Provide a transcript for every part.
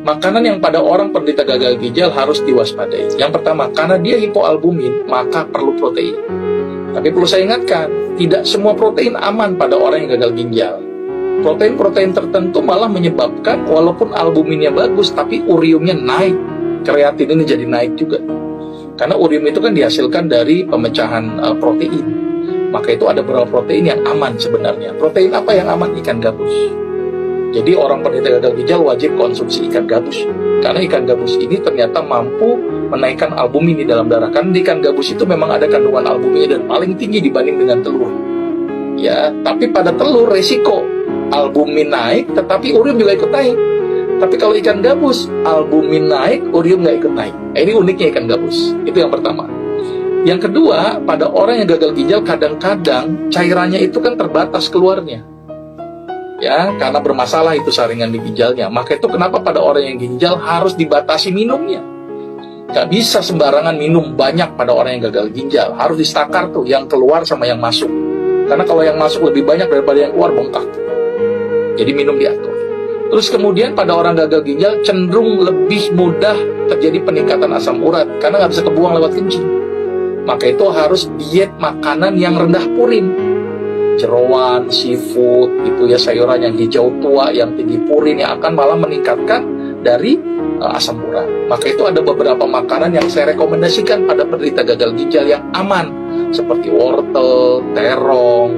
makanan yang pada orang penderita gagal ginjal harus diwaspadai. Yang pertama, karena dia hipoalbumin, maka perlu protein. Tapi perlu saya ingatkan, tidak semua protein aman pada orang yang gagal ginjal. Protein-protein tertentu malah menyebabkan walaupun albuminnya bagus, tapi uriumnya naik. Kreatin ini jadi naik juga. Karena urium itu kan dihasilkan dari pemecahan protein. Maka itu ada beberapa protein yang aman sebenarnya. Protein apa yang aman? Ikan gabus. Jadi orang penderita gagal ginjal wajib konsumsi ikan gabus. Karena ikan gabus ini ternyata mampu menaikkan albumin di dalam darah. Karena di ikan gabus itu memang ada kandungan albuminnya dan paling tinggi dibanding dengan telur. Ya, tapi pada telur resiko albumin naik, tetapi urium juga ikut naik. Tapi kalau ikan gabus, albumin naik, urium nggak ikut naik. Ini uniknya ikan gabus. Itu yang pertama. Yang kedua, pada orang yang gagal ginjal kadang-kadang cairannya itu kan terbatas keluarnya. Ya, karena bermasalah itu saringan di ginjalnya. Maka itu kenapa pada orang yang ginjal harus dibatasi minumnya. Gak bisa sembarangan minum banyak pada orang yang gagal ginjal. Harus distakar tuh, yang keluar sama yang masuk. Karena kalau yang masuk lebih banyak daripada yang keluar, bengkak. Jadi minum diatur. Terus kemudian pada orang gagal ginjal cenderung lebih mudah terjadi peningkatan asam urat. Karena gak bisa kebuang lewat kencing. Maka itu harus diet makanan yang rendah purin. Jeroan, seafood, itu ya sayuran yang hijau tua, yang tinggi purin, yang akan malah meningkatkan dari asam urat. Maka itu ada beberapa makanan yang saya rekomendasikan pada penderita gagal ginjal yang aman, seperti wortel, terong,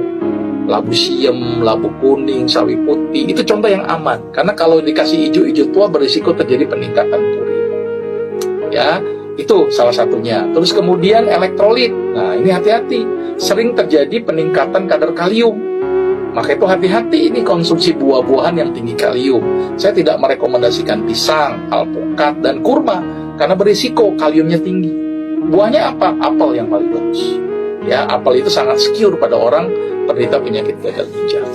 labu siam, labu kuning, sawi putih. Itu contoh yang aman, karena kalau dikasih hijau-hijau tua berisiko terjadi peningkatan purin. Ya, itu salah satunya. Terus kemudian elektrolit. Nah, ini hati-hati. Sering terjadi peningkatan kadar kalium. Maka itu hati-hati ini konsumsi buah-buahan yang tinggi kalium. Saya tidak merekomendasikan pisang, alpukat, dan kurma karena berisiko kaliumnya tinggi. Buahnya apa? Apel yang paling bagus. Ya, apel itu sangat secure pada orang penderita penyakit gagal ginjal.